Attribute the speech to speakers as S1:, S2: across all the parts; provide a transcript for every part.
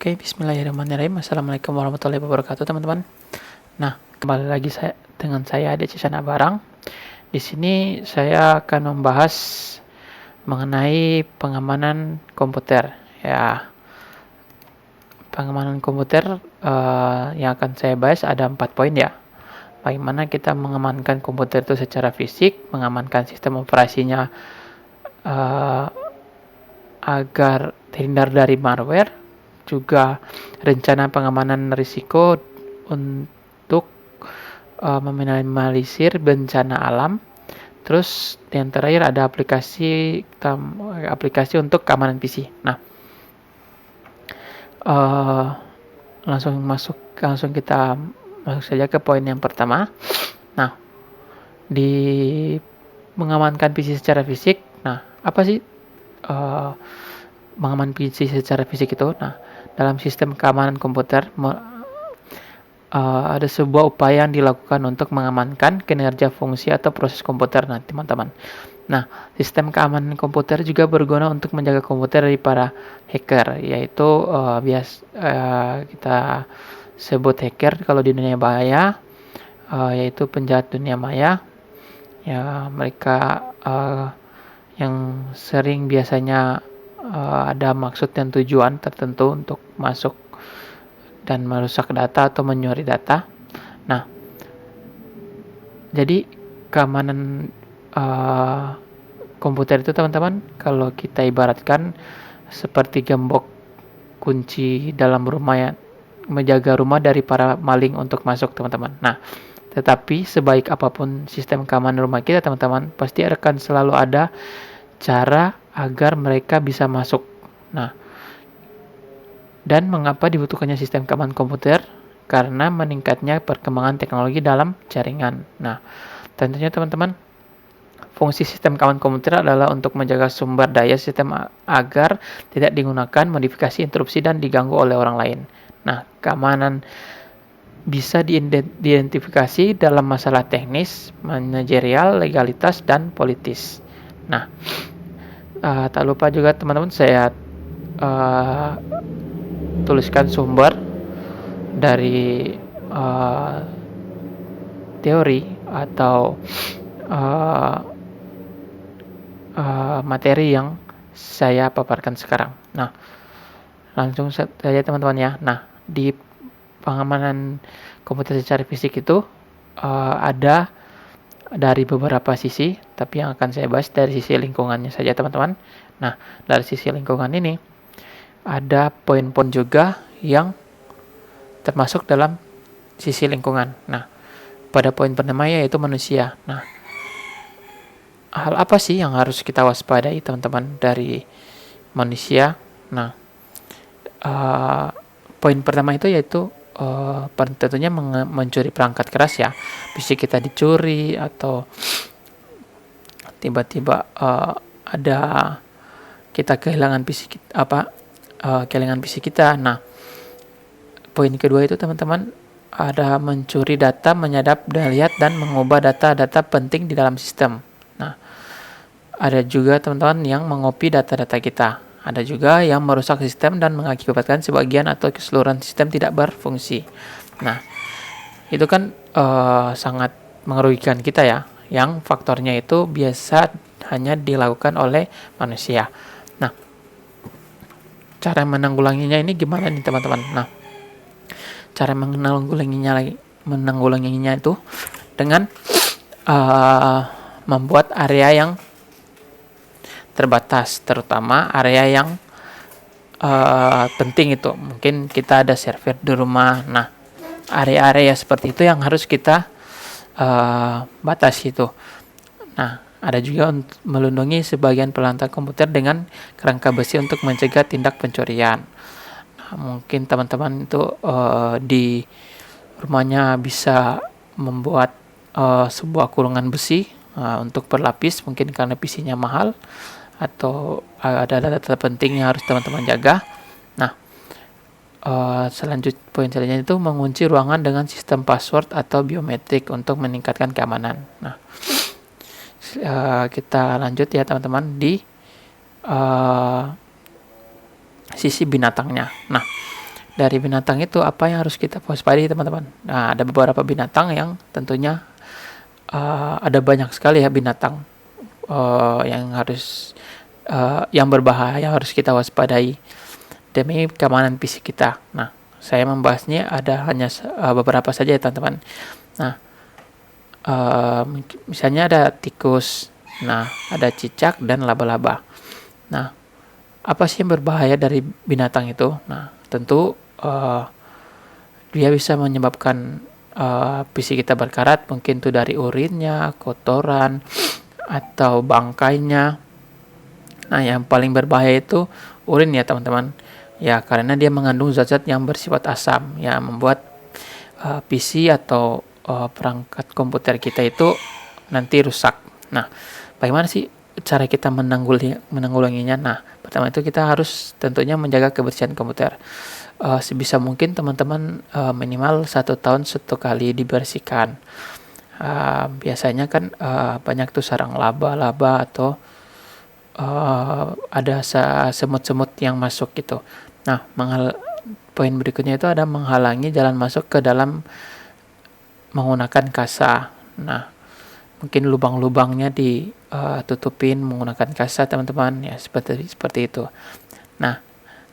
S1: Oke, bismillahirrahmanirrahim. Assalamualaikum warahmatullahi wabarakatuh, teman-teman. Nah, kembali lagi dengan saya Ade Cisana Barang. Di sini saya akan membahas mengenai pengamanan komputer. Ya, pengamanan komputer yang akan saya bahas ada 4 poin ya. Bagaimana kita mengamankan komputer itu secara fisik, mengamankan sistem operasinya agar terhindar dari malware, juga rencana pengamanan risiko untuk meminimalisir bencana alam. Terus yang terakhir ada aplikasi untuk keamanan PC. Nah, langsung kita masuk saja ke poin yang pertama. Nah, di mengamankan PC secara fisik. Nah, apa sih mengamankan PC secara fisik itu? Nah, dalam sistem keamanan komputer ada sebuah upaya yang dilakukan untuk mengamankan kinerja fungsi atau proses komputer. Nah, teman-teman. Nah, sistem keamanan komputer juga berguna untuk menjaga komputer dari para hacker, yaitu kita sebut hacker kalau di dunia maya, yaitu penjahat dunia maya. Ya, mereka yang sering biasanya ada maksud dan tujuan tertentu untuk masuk dan merusak data atau mencuri data. Nah, jadi keamanan komputer itu, teman-teman, kalau kita ibaratkan seperti gembok kunci dalam rumah ya, menjaga rumah dari para maling untuk masuk, teman-teman. Nah, tetapi sebaik apapun sistem keamanan rumah kita, teman-teman, pasti akan selalu ada cara agar mereka bisa masuk. Nah, dan mengapa dibutuhkannya sistem keamanan komputer? Karena meningkatnya perkembangan teknologi dalam jaringan. Nah, tentunya teman-teman, fungsi sistem keamanan komputer adalah untuk menjaga sumber daya sistem agar tidak digunakan, modifikasi, interupsi, dan diganggu oleh orang lain. Nah, keamanan bisa diidentifikasi dalam masalah teknis, manajerial, legalitas, dan politis. Nah, tak lupa juga teman-teman, saya tuliskan sumber dari teori atau materi yang saya paparkan sekarang. Nah, langsung saja teman-teman ya. Nah, di pengamanan komputer secara fisik itu ada dari beberapa sisi, tapi yang akan saya bahas dari sisi lingkungannya saja, teman-teman. Nah, dari sisi lingkungan ini ada poin-poin juga yang termasuk dalam sisi lingkungan. Nah, pada poin pertama yaitu manusia. Nah, hal apa sih yang harus kita waspadai, teman-teman, dari manusia? Nah, poin pertama itu yaitu tentunya mencuri perangkat keras ya. Bisa kita dicuri atau tiba-tiba ada kita kehilangan PC kehilangan PC kita. Nah, poin kedua itu, teman-teman, ada mencuri data, menyadap, lihat, dan mengubah data-data penting di dalam sistem. Nah, ada juga, teman-teman, yang mengopi data-data kita. Ada juga yang merusak sistem dan mengakibatkan sebagian atau keseluruhan sistem tidak berfungsi. Nah, itu kan sangat merugikan kita ya, yang faktornya itu biasa hanya dilakukan oleh manusia. Nah, cara menanggulanginya ini gimana nih, teman-teman? Nah, cara menanggulanginya itu dengan membuat area yang terbatas, terutama area yang penting itu. Mungkin kita ada server di rumah. Nah, area-area seperti itu yang harus kita batasi itu. Nah, ada juga untuk melindungi sebagian peralatan komputer dengan kerangka besi untuk mencegah tindak pencurian. Nah, mungkin teman-teman itu di rumahnya bisa membuat sebuah kurungan besi untuk berlapis, mungkin karena PC-nya mahal atau ada data penting yang harus teman-teman jaga. Nah, poin selanjutnya itu mengunci ruangan dengan sistem password atau biometrik untuk meningkatkan keamanan. Nah, kita lanjut ya, teman-teman, di sisi binatangnya. Nah, dari binatang itu apa yang harus kita waspadai teman-teman. Nah, ada beberapa binatang yang tentunya ada banyak sekali ya binatang yang harus yang berbahaya harus kita waspadai demi keamanan fisik kita. Nah, saya membahasnya ada hanya beberapa saja ya teman-teman. Nah, misalnya ada tikus, nah ada cicak dan laba-laba. Nah, apa sih yang berbahaya dari binatang itu? Nah, tentu dia bisa menyebabkan fisik kita berkarat, mungkin itu dari urinnya, kotoran, atau bangkainya. Nah, yang paling berbahaya itu urin ya teman-teman. Ya, karena dia mengandung zat-zat yang bersifat asam, yang membuat PC atau perangkat komputer kita itu nanti rusak. Nah, bagaimana sih cara kita menanggulanginya? Nah, pertama itu kita harus tentunya menjaga kebersihan komputer. Sebisa mungkin teman-teman minimal 1 tahun 1 kali dibersihkan. Biasanya kan banyak tuh sarang laba-laba atau ada semut-semut yang masuk gitu. Nah, poin berikutnya itu ada menghalangi jalan masuk ke dalam menggunakan kasa. Nah, mungkin lubang-lubangnya ditutupin menggunakan kasa teman-teman ya, seperti itu. Nah,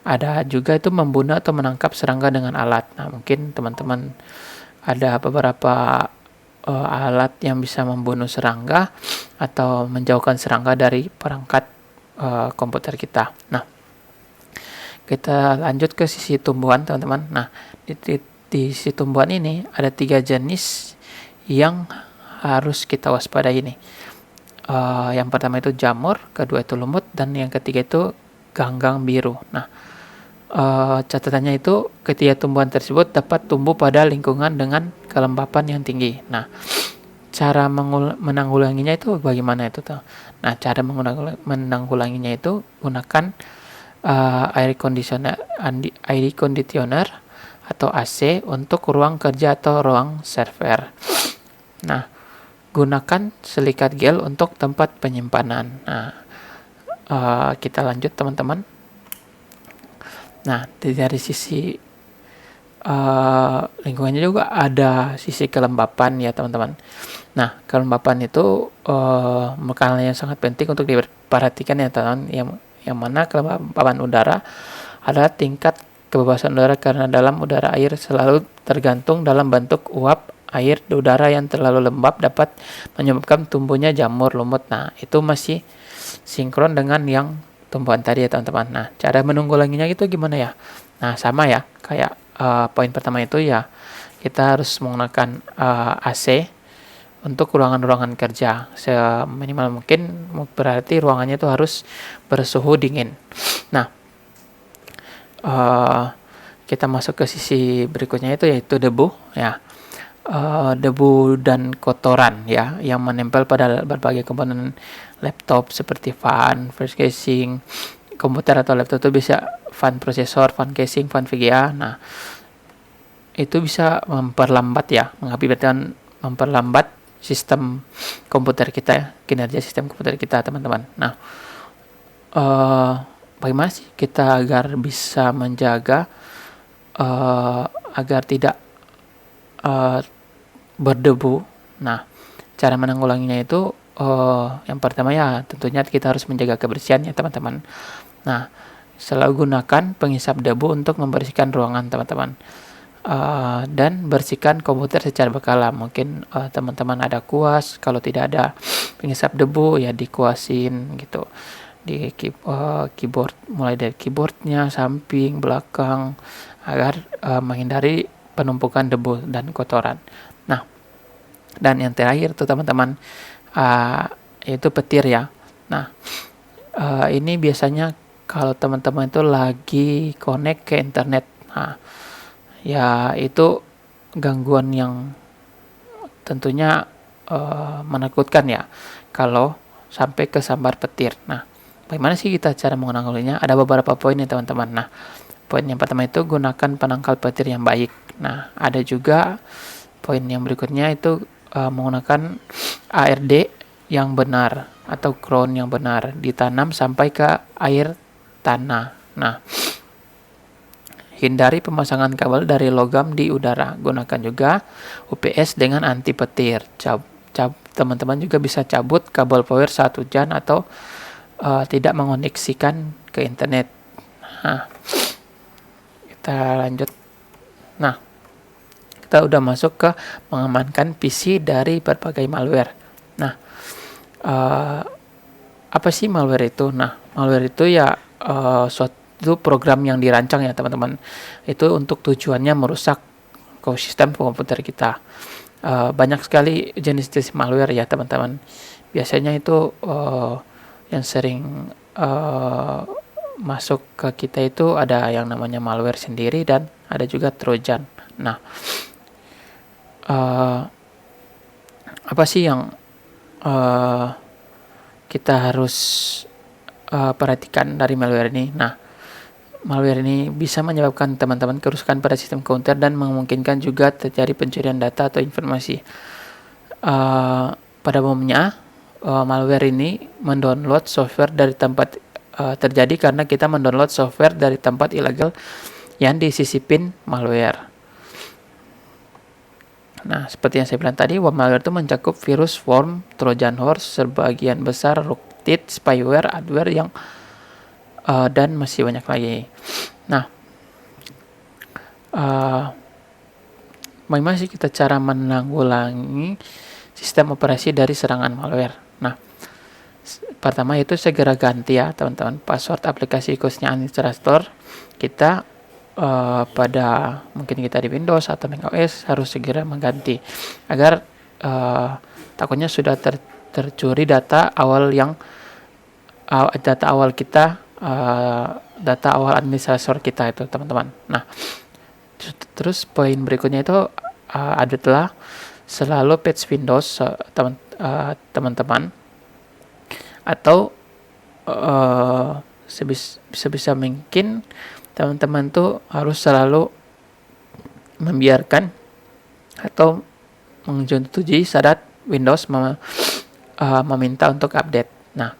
S1: ada juga itu membunuh atau menangkap serangga dengan alat. Nah, mungkin teman-teman ada beberapa alat yang bisa membunuh serangga atau menjauhkan serangga dari perangkat komputer kita. Nah, kita lanjut ke sisi tumbuhan teman-teman. Nah, di sisi tumbuhan ini ada 3 jenis yang harus kita waspadai ini. Yang pertama itu jamur, kedua itu lumut, dan yang ketiga itu ganggang biru. Nah, catatannya itu ketiga tumbuhan tersebut dapat tumbuh pada lingkungan dengan kelembapan yang tinggi. Nah, cara menanggulanginya itu bagaimana itu tuh? Nah, cara menanggulanginya itu gunakan air conditioner atau AC untuk ruang kerja atau ruang server. Nah, gunakan silikat gel untuk tempat penyimpanan. Nah, kita lanjut teman-teman. Nah, dari sisi lingkungannya juga ada sisi kelembapan ya teman-teman. Nah, kelembapan itu makanan yang sangat penting untuk diperhatikan ya teman-teman. Yang mana kelembapan udara adalah tingkat kebebasan udara karena dalam udara air selalu tergantung dalam bentuk uap air di udara yang terlalu lembab dapat menyebabkan tumbuhnya jamur lumut. Nah, itu masih sinkron dengan yang tumbuhan tadi ya teman-teman. Nah, cara menanggulanginya itu gimana ya? Nah, sama ya, kayak poin pertama itu ya kita harus menggunakan AC untuk ruangan-ruangan kerja seminimal mungkin, berarti ruangannya itu harus bersuhu dingin. Nah, kita masuk ke sisi berikutnya itu yaitu debu ya. Debu dan kotoran ya yang menempel pada berbagai komponen laptop seperti fan, flash casing, komputer atau laptop itu bisa fan prosesor, fan casing, fan VGA. Nah, itu bisa mengakibatkan memperlambat sistem komputer kita ya, kinerja sistem komputer kita teman-teman. Nah, bagaimana sih kita agar bisa menjaga agar tidak berdebu? Nah, cara menanggulanginya itu yang pertama ya tentunya kita harus menjaga kebersihan ya teman-teman. Nah, selalu gunakan penghisap debu untuk membersihkan ruangan teman-teman. Dan bersihkan komputer secara berkala. Mungkin teman-teman ada kuas, kalau tidak ada penghisap debu ya dikuasin gitu di keyboard, mulai dari keyboardnya, samping, belakang, agar menghindari penumpukan debu dan kotoran. Nah, dan yang terakhir tuh teman-teman itu petir ya. Nah, ini biasanya kalau teman-teman itu lagi connect ke internet. Nah, ya itu gangguan yang tentunya menakutkan ya kalau sampai kesambar petir. Nah, bagaimana sih kita cara menanggulanginya? Ada beberapa poin ya teman-teman. Nah, poin yang pertama itu gunakan penangkal petir yang baik. Nah, ada juga poin yang berikutnya itu menggunakan ARD yang benar atau ground yang benar, ditanam sampai ke air tanah. Nah, hindari pemasangan kabel dari logam di udara. Gunakan juga UPS dengan anti petir. Teman-teman juga bisa cabut kabel power saat hujan atau tidak mengoneksikan ke internet. Nah, kita lanjut. Nah, kita udah masuk ke mengamankan PC dari berbagai malware. Nah, apa sih malware itu? Nah, malware itu ya suatu program yang dirancang ya teman-teman. Itu untuk tujuannya merusak ekosistem komputer kita. Banyak sekali jenis-jenis malware ya teman-teman. Biasanya itu yang sering masuk ke kita itu ada yang namanya malware sendiri dan ada juga trojan. Nah, apa sih yang kita harus perhatikan dari malware ini? Nah, malware ini bisa menyebabkan teman-teman kerusakan pada sistem komputer dan memungkinkan juga terjadi pencurian data atau informasi. Pada umumnya, malware ini mendownload software dari tempat terjadi karena kita mendownload software dari tempat ilegal yang disisipin malware. Nah, seperti yang saya bilang tadi, malware itu mencakup virus, worm, trojan horse, sebagian besar rootkit, spyware, adware yang dan masih banyak lagi. Nah, bagaimana sih kita cara menanggulangi sistem operasi dari serangan malware? Nah, pertama itu segera ganti ya teman-teman password aplikasi khususnya administrator kita pada mungkin kita di Windows atau macOS harus segera mengganti agar takutnya sudah tercuri data awal kita, data awal administrator kita itu teman-teman. Nah, terus poin berikutnya itu adalah selalu patch Windows teman-teman atau sebisa mungkin teman-teman tuh harus selalu membiarkan atau menyetujui saat Windows meminta untuk update. Nah,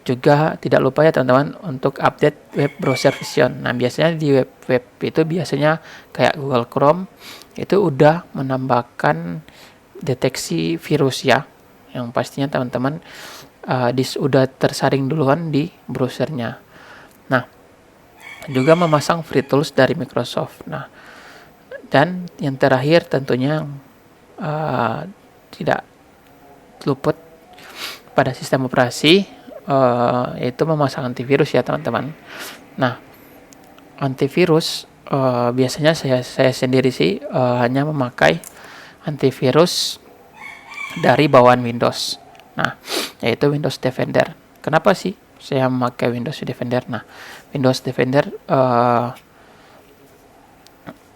S1: juga tidak lupa ya teman-teman untuk update web browser version. Nah, biasanya di web itu biasanya kayak Google Chrome itu udah menambahkan deteksi virus ya, yang pastinya teman-teman udah tersaring duluan di browsernya. Nah, juga memasang free tools dari Microsoft. Nah, dan yang terakhir tentunya tidak luput pada sistem operasi yaitu memasang antivirus ya teman-teman. Nah, antivirus biasanya saya sendiri sih hanya memakai antivirus dari bawaan Windows. Nah, yaitu Windows Defender. Kenapa sih saya memakai Windows Defender? Nah, Windows Defender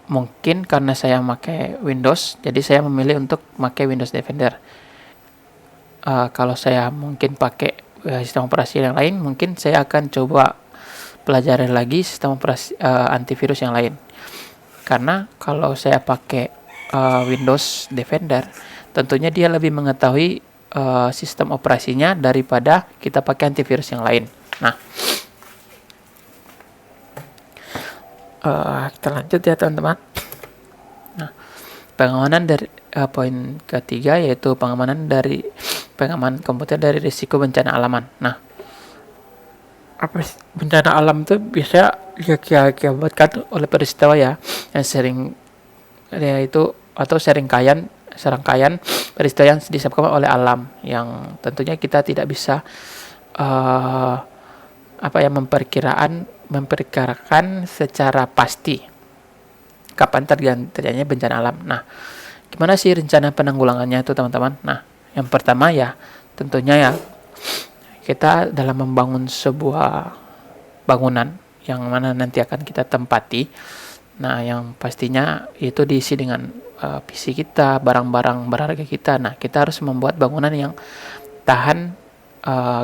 S1: mungkin karena saya memakai Windows, jadi saya memilih untuk memakai Windows Defender. Kalau saya mungkin pakai sistem operasi yang lain, mungkin saya akan coba pelajari lagi sistem operasi antivirus yang lain. Karena kalau saya pakai Windows Defender, tentunya dia lebih mengetahui sistem operasinya daripada kita pakai antivirus yang lain. Nah, kita lanjut ya teman-teman. Nah, pengamanan dari poin ketiga yaitu pengamanan komputer dari risiko bencana alaman. Nah, apa bencana alam itu bisa diakibatkan oleh peristiwa ya yang sering yaitu atau serangkaian peristiwa yang disebabkan oleh alam yang tentunya kita tidak bisa memperkirakan secara pasti kapan terjadinya bencana alam. Nah, gimana sih rencana penanggulangannya itu teman-teman? Nah, yang pertama ya tentunya ya kita dalam membangun sebuah bangunan yang mana nanti akan kita tempati. Nah, yang pastinya itu diisi dengan PC kita, barang-barang berharga kita. Nah, kita harus membuat bangunan yang tahan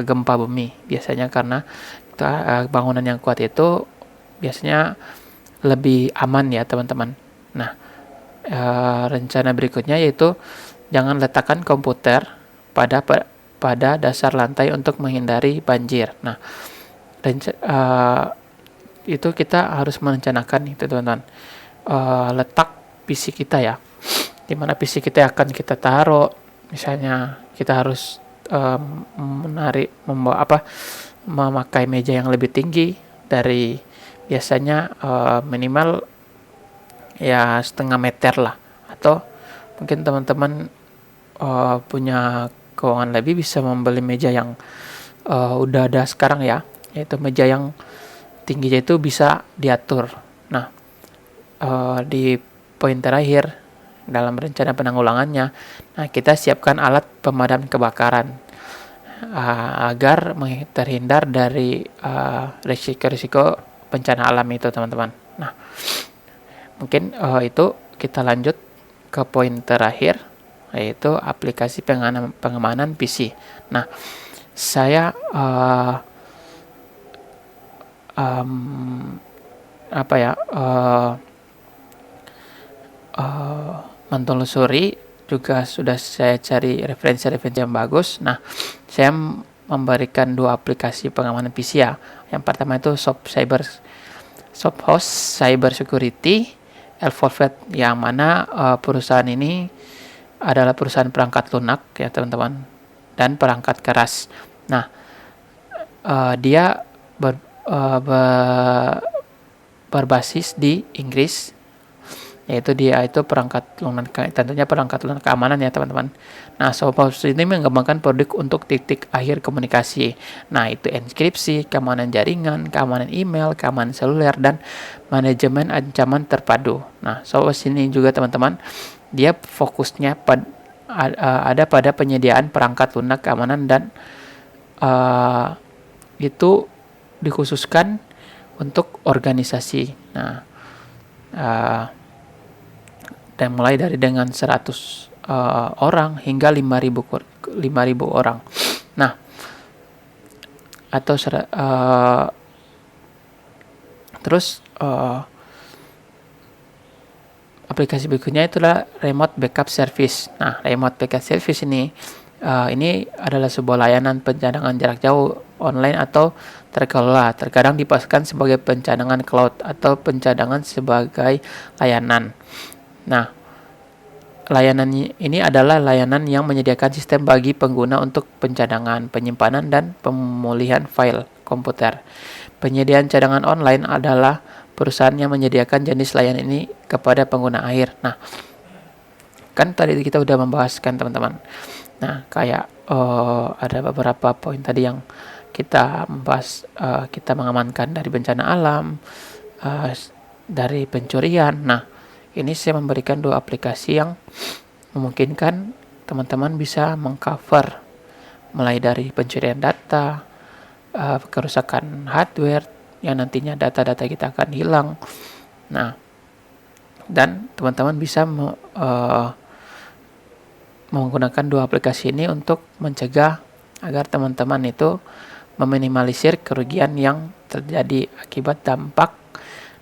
S1: gempa bumi. Biasanya karena bangunan yang kuat itu biasanya lebih aman ya teman-teman. Nah, rencana berikutnya yaitu jangan letakkan komputer pada dasar lantai untuk menghindari banjir. Nah, itu kita harus merencanakan itu teman-teman, letak PC kita ya, dimana PC kita akan kita taruh. Misalnya kita harus memakai meja yang lebih tinggi dari biasanya, minimal ya setengah meter lah, atau mungkin teman-teman punya keuangan lebih bisa membeli meja yang udah ada sekarang ya, yaitu meja yang tingginya itu bisa diatur. Nah, di poin terakhir dalam rencana penanggulangannya, nah kita siapkan alat pemadam kebakaran agar terhindar dari risiko-risiko bencana alam itu teman-teman. Nah, mungkin itu kita lanjut ke poin terakhir, yaitu aplikasi pengamanan PC. Nah, saya mentelusuri juga, sudah saya cari referensi-referensi yang bagus. Nah, saya memberikan 2 aplikasi pengamanan PC ya. Yang pertama itu Softhost Cyber Security L-Forvet, yang mana perusahaan ini adalah perusahaan perangkat lunak ya teman-teman, dan perangkat keras. Nah, dia berbasis di Inggris, yaitu dia itu perangkat lunak, tentunya perangkat lunak keamanan ya teman-teman. Nah, Softhost ini mengembangkan produk untuk titik akhir komunikasi. Nah, itu enkripsi, keamanan jaringan, keamanan email, keamanan seluler, dan manajemen ancaman terpadu. Nah, Softhost ini juga teman-teman, dia fokusnya ada pada penyediaan perangkat lunak keamanan, dan itu dikhususkan untuk organisasi. Nah, dan mulai dari dengan 100 orang hingga 5.000 orang. Nah, atau terus aplikasi berikutnya itulah Remote Backup Service. Nah, Remote Backup Service ini adalah sebuah layanan pencadangan jarak jauh online atau terkelola. Terkadang dipaskan sebagai pencadangan cloud atau pencadangan sebagai layanan. Nah, layanan ini adalah layanan yang menyediakan sistem bagi pengguna untuk pencadangan, penyimpanan, dan pemulihan file komputer. Penyediaan cadangan online adalah perusahaan yang menyediakan jenis layanan ini kepada pengguna akhir. Nah, kan tadi kita udah membahaskan teman-teman. Nah, kayak ada beberapa poin tadi yang kita membahas, kita mengamankan dari bencana alam, dari pencurian. Nah, ini saya memberikan 2 aplikasi yang memungkinkan teman-teman bisa mengcover mulai dari pencurian data, kerusakan hardware yang nantinya data-data kita akan hilang. Nah, dan teman-teman bisa menggunakan 2 aplikasi ini untuk mencegah agar teman-teman itu meminimalisir kerugian yang terjadi akibat dampak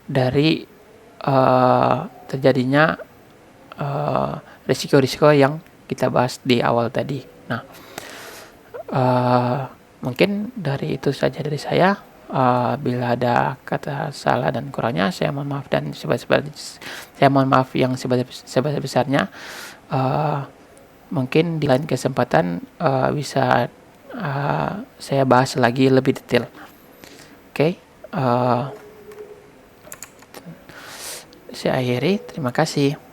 S1: dari terjadinya risiko-risiko yang kita bahas di awal tadi. Nah, mungkin dari itu saja dari saya. Bila ada kata salah dan kurangnya, saya mohon maaf, dan yang sebesar-besarnya. Mungkin di lain kesempatan bisa saya bahas lagi lebih detail. Oke. Saya akhiri. Terima kasih.